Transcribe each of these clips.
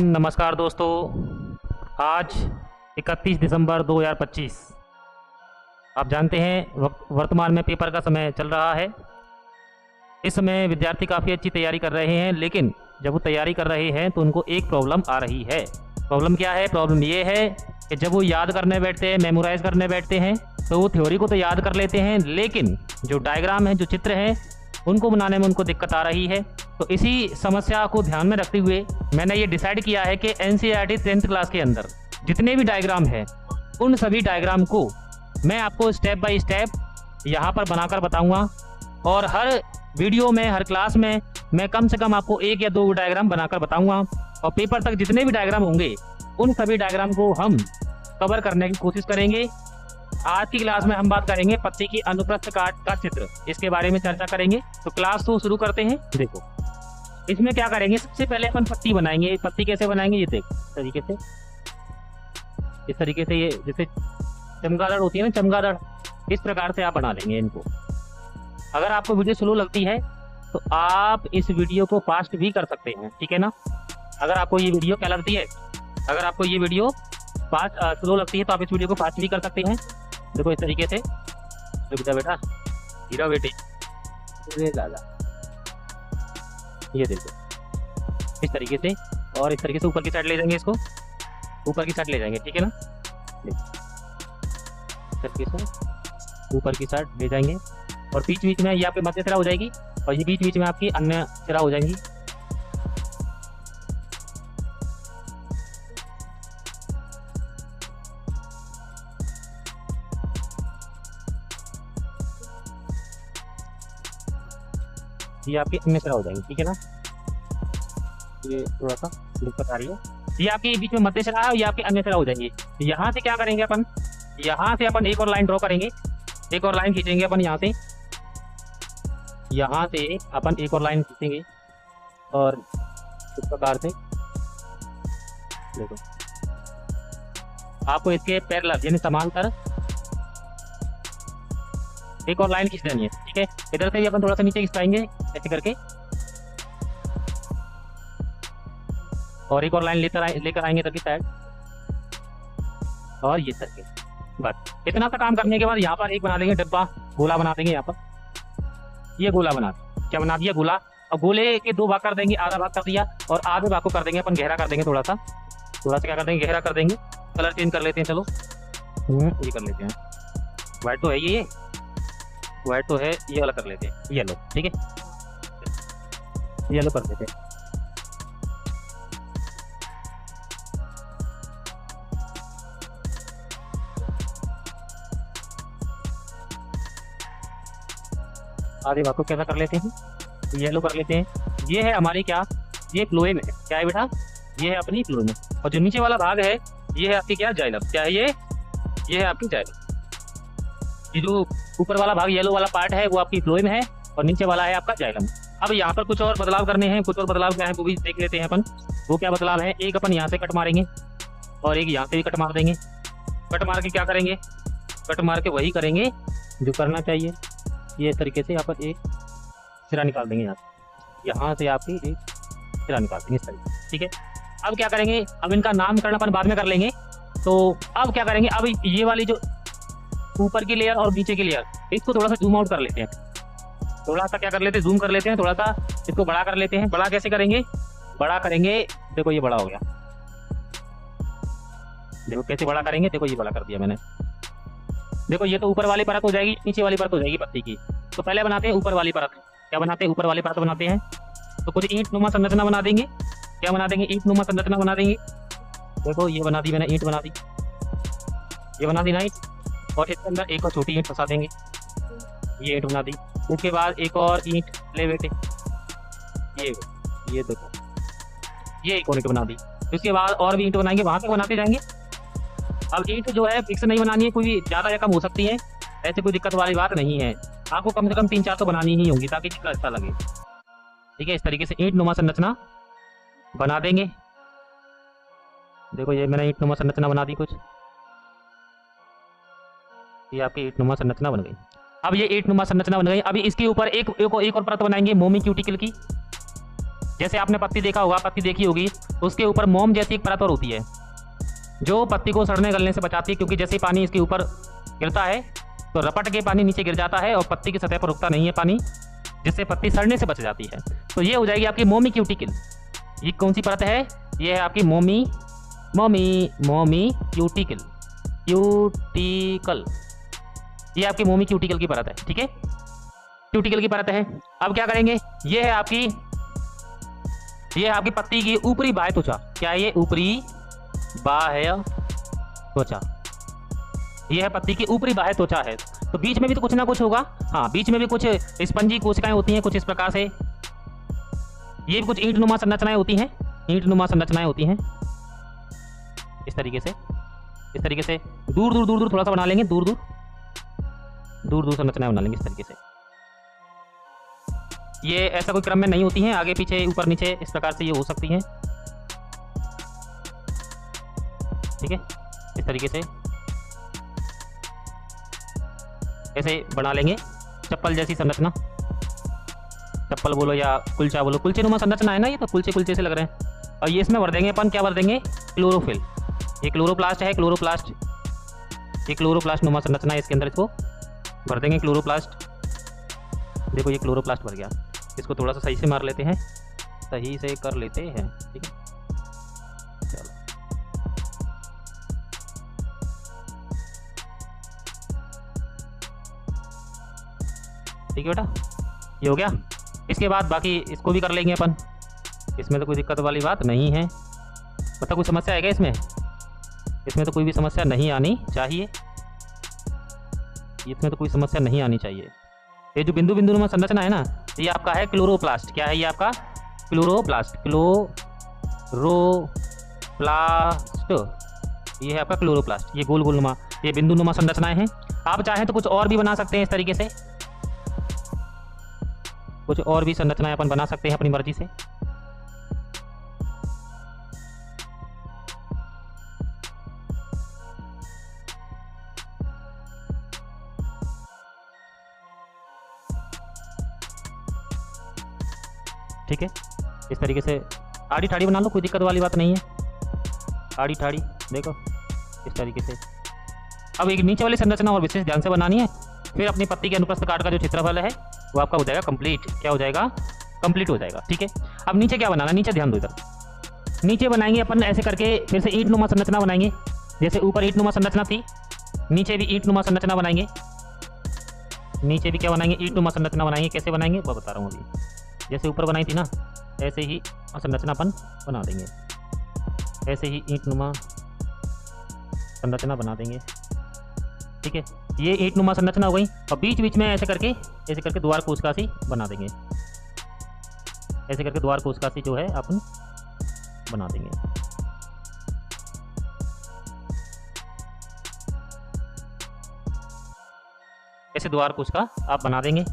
हिंद। नमस्कार दोस्तों। आज 31 दिसंबर 2025। आप जानते हैं वर्तमान में पेपर का समय चल रहा है। इस समय विद्यार्थी काफ़ी अच्छी तैयारी कर रहे हैं, लेकिन जब वो तैयारी कर रहे हैं तो उनको एक प्रॉब्लम आ रही है। प्रॉब्लम क्या है? प्रॉब्लम ये है कि जब वो याद करने बैठते हैं, मेमोराइज करने बैठते हैं, तो वो थ्योरी को तो याद कर लेते हैं, लेकिन जो डायग्राम है, जो चित्र हैं, उनको बनाने में उनको दिक्कत आ रही है। तो इसी समस्या को ध्यान में रखते हुए मैंने ये डिसाइड किया है कि एनसीईआरटी 10th क्लास के अंदर जितने भी डायग्राम हैं, उन सभी डायग्राम को मैं आपको स्टेप बाय स्टेप यहाँ पर बनाकर बताऊँगा। और हर वीडियो में, हर क्लास में मैं कम से कम आपको 1 या 2 डायग्राम बनाकर बताऊँगा। और पेपर तक जितने भी डायग्राम होंगे, उन सभी डायग्राम को हम कवर करने की कोशिश करेंगे। आज की क्लास में हम बात करेंगे पत्ती की अनुप्रस्थ काट का चित्र, इसके बारे में चर्चा करेंगे। तो क्लास को शुरू करते हैं। देखो, इसमें क्या करेंगे, सबसे पहले अपन पत्ती बनाएंगे। पत्ती कैसे बनाएंगे, ये देखो, इस तरीके से ये जैसे चमगादड़ होती है ना, चमगादड़, इस प्रकार से आप बना लेंगे इनको। अगर आपको वीडियो स्लो लगती है तो आप इस वीडियो को फास्ट भी कर सकते हैं, ठीक है ना। अगर आपको ये वीडियो क्या लगती है, अगर आपको ये वीडियो फास्ट स्लो लगती है तो आप इस वीडियो को फास्ट भी कर सकते हैं। देखो, इस तरीके से बेटा हीरा बेटे, ये देखो इस तरीके से, और इस तरीके से ऊपर की साइड ले जाएंगे, इसको ऊपर की साइड ले जाएंगे, ठीक है ना। इस तरीके से ऊपर की साइड ले जाएंगे, और बीच बीच में ये आपके मध्य सिरा हो जाएगी, और ये बीच बीच में आपकी अन्य सिरा हो जाएंगी। ये आपकी अन्य सिरा हो जाएंगी, ठीक है ना। ये थोड़ा सा दिक्कत आ रही है। ये आपकी बीच में मध्य सिरा है, ये आपके अन्य सिरा हो जाएंगे। यहाँ से क्या करेंगे अपन, यहाँ से अपन एक और लाइन ड्रॉ करेंगे, एक और लाइन खींचेंगे अपन यहाँ से अपन एक और लाइन खींचेंगे, और इस प्रकार से देखो, आपको इसके पैरेलल यानी समांतर एक और लाइन खींच देनी है, ठीक है। इधर से भी अपन थोड़ा सा नीचे खिंचाएंगे ऐसे करके, और एक और लाइन लेकर आएंगे इधर की साइड, और ये करके बस इतना सा काम करने के बाद यहाँ पर एक बना देंगे डब्बा, गोला बना देंगे। यहाँ पर ये गोला बना दें, क्या बना दिया, गोला। और गोले के 2 भाग कर देंगे, आधा भाग कर दिया, और आधे भाग को कर देंगे अपन गहरा कर देंगे, थोड़ा सा क्या कर देंगे, गहरा कर देंगे। कलर चेंज कर लेते हैं, चलो ये कर लेते हैं। व्हाइट तो है, ये व्हाइट तो है, ये वाला कर लेते हैं, येलो, ठीक है, येलो कर देते हैं। आधे भाग को कैसा कर लेते हैं, येलो कर लेते हैं। ये है हमारी क्या, ये फ्लोएम है, क्या है बेटा, ये है अपनी फ्लोएम। और जो नीचे वाला भाग है, ये है आपकी क्या, जाइलम, क्या है ये है आपकी जाइलम। ये जो ऊपर वाला भाग येलो वाला पार्ट है, वो आपकी फ्लोएम है, और नीचे वाला है आपका जाइलम। अब यहाँ पर कुछ और बदलाव करने हैं, कुछ और बदलाव क्या है वो भी देख लेते हैं अपन। वो क्या बदलाव है, एक अपन यहाँ से कट मारेंगे, और एक यहाँ से भी कट मार देंगे। कट मार के क्या करेंगे, कट मार के वही करेंगे जो करना चाहिए। ये तरीके से यहाँ पर एक सिरा निकाल देंगे, यहाँ से आपकी एक सिरा निकाल देंगे इस तरीके, ठीक है। अब क्या करेंगे, अब इनका नामकरण अपन बाद में कर लेंगे। तो अब क्या करेंगे, अब ये वाली जो ऊपर की लेयर और नीचे की लेयर, इसको थोड़ा सा जूम आउट कर लेते हैं, थोड़ा सा क्या कर लेते हैं, जूम कर लेते हैं, थोड़ा सा इसको बड़ा कर लेते हैं। बड़ा कैसे करेंगे, बड़ा करेंगे, देखो ये बड़ा हो गया, देखो कैसे बड़ा करेंगे, देखो ये बड़ा कर दिया मैंने। देखो, ये तो ऊपर वाली परत हो जाएगी, नीचे वाली परत हो जाएगी पत्ती की। तो पहले बनाते हैं ऊपर वाली परत। क्या बनाते हैं, ऊपर वाली परत बनाते हैं। तो कुछ ईंट नुमा संरचना बना देंगे। क्या बना देंगे, ईंट नुमा संरचना बना देंगे। देखो, ये बना दी मैंने, ईंट बना दी, ये बना दी ना ईंट, और इसके अंदर एक और छोटी ईंट फंसा देंगे, ये ईंट बना दी। उसके बाद एक और ईंट ले बेटे, ये देखो, ये एक और ईंट बना दी। उसके बाद और भी ईंट बनाएंगे, वहां तक बनाते जाएंगे। अब ईंट जो है फिक्स नहीं बनानी है, कोई ज़्यादा या कम हो सकती है, ऐसे कोई दिक्कत वाली बात नहीं है। आपको कम से कम 3-4 तो बनानी ही होंगी ताकि चित्र अच्छा लगे, ठीक है। इस तरीके से ईंट नुमा संरचना बना देंगे। देखो, ये मैंने ईंट नुमा संरचना बना दी कुछ, ये आपकी ईंट नुमा संरचना बन गई। अब ये ईंट नुमा संरचना बन गई। अभी इसके ऊपर एक और परत बनाएंगे मोमी क्यूटिकल की। जैसे आपने पत्ती देखा होगा, पत्ती देखी होगी, उसके ऊपर मोम जैसी एक परत और होती है जो पत्ती को सड़ने गलने से बचाती है, क्योंकि जैसे ही पानी इसके ऊपर गिरता है तो रपट के पानी नीचे गिर जाता है और पत्ती की सतह पर रुकता नहीं है पानी, जिससे पत्ती सड़ने से बच जाती है। तो ये हो जाएगी आपकी मोमी क्यूटिकल। ये कौन सी परत है? ये है आपकी मोमी क्यूटिकल। ये आपकी मोमी क्यूटिकल की परत है, ठीक है, क्यूटिकल की परत है। अब क्या करेंगे, ये है आपकी पत्ती की ऊपरी बाह्य त्वचा। क्या है ये? ऊपरी बाह्य त्वचा। यह है पत्ती की ऊपरी बाह्य त्वचा है। तो बीच में भी तो कुछ ना कुछ होगा। हाँ, बीच में भी कुछ स्पंजी कोशिकाएं होती हैं कुछ इस प्रकार से। ये भी कुछ ईंटनुमा संरचनाएं होती हैं, इस तरीके से दूर थोड़ा सा बना लेंगे, दूर संरचनाएं बना लेंगे इस तरीके से। ये ऐसा कोई क्रम में नहीं होती हैं, आगे पीछे ऊपर नीचे इस प्रकार से ये हो सकती हैं, ठीक है। इस तरीके से ऐसे बना लेंगे चप्पल जैसी संरचना। चप्पल बोलो या कुलचा बोलो, कुलचे नुमा संरचना है ना, ये तो कुलचे से लग रहे हैं। और ये इसमें भर देंगे अपन, क्या भर देंगे? क्लोरोफिल। ये क्लोरोप्लास्ट है, ये क्लोरोप्लास्ट नुमा संरचना है, इसके अंदर इसको भर देंगे क्लोरोप्लास्ट। देखो ये क्लोरोप्लास्ट भर गया। इसको थोड़ा सा सही से मार लेते हैं, सही से कर लेते हैं, ठीक है। चलो ठीक है बेटा, ये हो गया। इसके बाद बाकी इसको भी कर लेंगे अपन, इसमें तो कोई दिक्कत वाली बात नहीं है। मतलब कोई समस्या है क्या इसमें? इसमें तो कोई भी समस्या नहीं आनी चाहिए, इसमें तो कोई समस्या नहीं आनी चाहिए। ये जो बिंदु नुमा संरचना है ना, ये आपका है क्लोरोप्लास्ट। क्या है ये आपका? क्लोरोप्लास्ट। ये है आपका क्लोरोप्लास्ट। ये गोल नुमा, ये बिंदु नुमा संरचनाएं हैं। आप चाहें तो कुछ और भी बना सकते हैं इस तरीके से, कुछ और भी संरचनाएं अपन बना सकते हैं अपनी मर्जी से। ठीक है, इस तरीके से आड़ी ठाड़ी बना लो, कोई दिक्कत वाली बात नहीं है। आड़ी ठाड़ी देखो इस तरीके से। अब एक नीचे वाली संरचना और विशेष ध्यान से बनानी है, फिर अपनी पत्ती के अनुप्रस्थ काट का जो क्षेत्रफल है वो आपका हो जाएगा कंप्लीट। क्या हो जाएगा? कंप्लीट हो जाएगा, ठीक है। अब नीचे क्या बनाना, नीचे ध्यान दो इधर। नीचे बनाएंगे अपन ऐसे करके, फिर से ईंटनुमा संरचना बनाएंगे। जैसे ऊपर ईंटनुमा संरचना थी, नीचे भी ईंटनुमा संरचना बनाएंगे। नीचे भी क्या बनाएंगे? ईंटनुमा संरचना बनाएंगे। कैसे बनाएंगे वो बता रहा हूँ अभी। जैसे ऊपर बनाई थी ना, ऐसे ही संरचना अपन बना देंगे, ऐसे ही ईंटनुमा संरचना बना देंगे, ठीक है। ये ईंटनुमा संरचना हो गई। और बीच बीच में ऐसे करके द्वार कोशिकासी बना देंगे, ऐसे करके द्वार कोशिकासी जो है अपन बना देंगे। ऐसे द्वार कोशिका आप बना देंगे,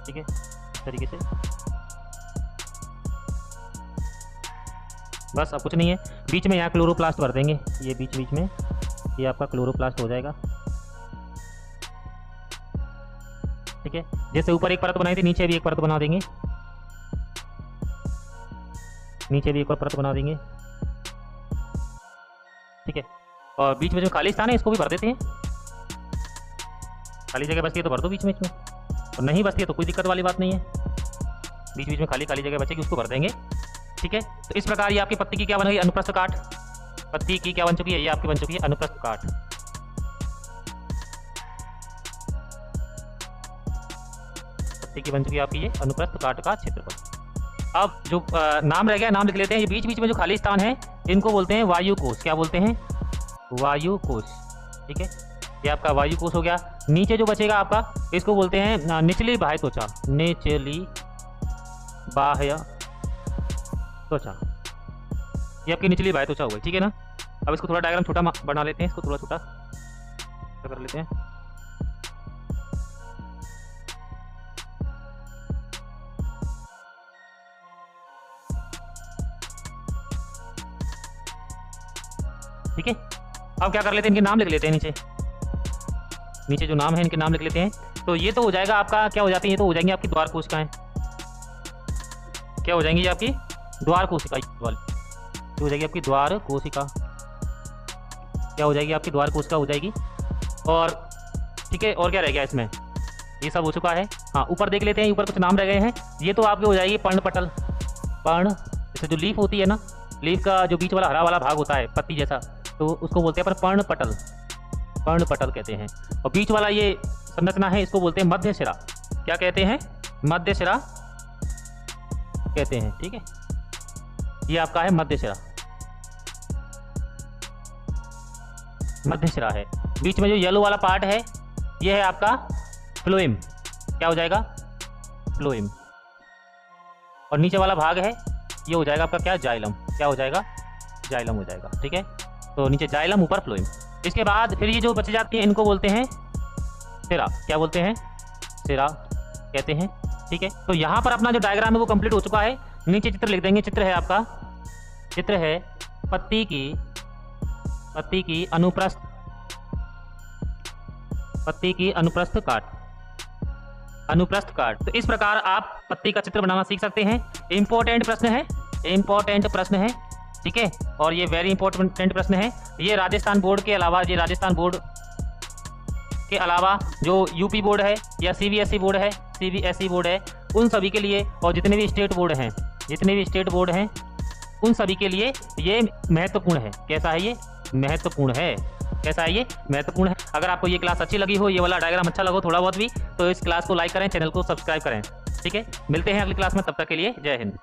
ठीक है, इस तरीके से। बस अब कुछ नहीं है। बीच में यहाँ क्लोरोप्लास्ट भर देंगे, ये बीच बीच में ये आपका क्लोरोप्लास्ट हो जाएगा, ठीक है। जैसे ऊपर एक परत बनाई थी, नीचे भी एक परत बना देंगे, नीचे भी एक और परत बना देंगे, ठीक है। और बीच में जो खाली स्थान है इसको भी भर देते हैं। खाली जगह बचती है तो भर दो बीच में, और नहीं बचती है तो कोई दिक्कत वाली बात नहीं है। बीच बीच में खाली जगह बचेगी उसको भर देंगे, ठीक है। तो इस प्रकार ये आपकी पत्ती की क्या बन गई? अनुप्रस्थ काट। पत्ती की क्या बन चुकी है? ये आपकी बन चुकी है अनुप्रस्थ काट। पत्ती की बन चुकी है आपकी ये अनुप्रस्थ काट का क्षेत्रफल। अब जो नाम रह गया, नाम लिख लेते हैं। ये बीच बीच में जो खाली स्थान है इनको बोलते हैं वायु कोश। क्या बोलते हैं? वायु कोश, ठीक है। ये आपका वायु कोश हो गया। नीचे जो बचेगा आपका, इसको बोलते हैं निचली बाह्य त्वचा। निचली बाह्य त्वचा, ये आपकी निचली बाह्य त्वचा हो गई, ठीक है ना। अब इसको थोड़ा डायग्राम छोटा बना लेते हैं, इसको थोड़ा छोटा कर लेते हैं। ठीक है। अब क्या कर लेते हैं, इनके नाम लिख लेते हैं नीचे। नीचे जो नाम है इनके नाम लिख लेते हैं। तो ये तो हो जाएगा आपका, क्या हो जाती है, ये तो हो जाएंगी आपकी द्वार कोशिकाएं। क्या हो जाएंगी आपकी द्वार कोशिका वाली, हो जाएगी आपकी द्वार कोशिका। क्या हो जाएगी आपकी द्वार कोशिका हो जाएगी। और ठीक है, और क्या रह गया इसमें, ये सब हो चुका है। हाँ, ऊपर देख लेते हैं, ऊपर कुछ नाम रह गए हैं। ये तो आपके हो जाएगी पर्णपटल। पर्ण, जैसे जो लीफ होती है ना, लीफ का जो बीच वाला हरा वाला भाग होता है पत्ती जैसा, तो उसको बोलते हैं पर पर्णपटल, पर्णपटल कहते हैं। और बीच वाला ये संरचना है, इसको बोलते हैं मध्य शिरा। क्या कहते हैं, मध्य शिरा कहते हैं। ठीक है, ये आपका है मध्य शिरा, मध्य शिरा है। बीच में जो येलो वाला पार्ट है ये है आपका फ्लोएम। क्या हो जाएगा, फ्लोएम। और नीचे वाला भाग है ये हो जाएगा आपका क्या, जाइलम। क्या हो जाएगा, जाइलम हो जाएगा। ठीक है, तो नीचे जाइलम, ऊपर फ्लोएम। इसके बाद फिर ये जो बच जाती है इनको बोलते हैं सिरा। क्या बोलते हैं, सिरा कहते हैं। ठीक है, तो यहाँ पर अपना जो डायग्राम है वो कंप्लीट हो चुका है। नीचे चित्र लिख देंगे। चित्र है आपका, चित्र है पत्ती की अनुप्रस्थ, पत्ती की अनुप्रस्थ काट, अनुप्रस्थ काट। तो इस प्रकार आप पत्ती का चित्र बनाना सीख सकते हैं। इंपॉर्टेंट प्रश्न है, इंपॉर्टेंट प्रश्न है। ठीक है, और ये वेरी इंपॉर्टेंट प्रश्न है। ये राजस्थान बोर्ड के अलावा, ये राजस्थान बोर्ड के अलावा जो यूपी बोर्ड है या सीबीएसई बोर्ड है, सीबीएसई बोर्ड है, उन सभी के लिए, और जितने भी स्टेट बोर्ड हैं, जितने भी स्टेट बोर्ड हैं उन सभी के लिए ये महत्वपूर्ण है। कैसा है ये, महत्वपूर्ण है। कैसा है ये, महत्वपूर्ण है। अगर आपको ये क्लास अच्छी लगी हो, ये वाला डायग्राम अच्छा लगा थोड़ा बहुत भी, तो इस क्लास को लाइक करें, चैनल को सब्सक्राइब करें। ठीक है, मिलते हैं अगली क्लास में, तब तक के लिए जय हिंद।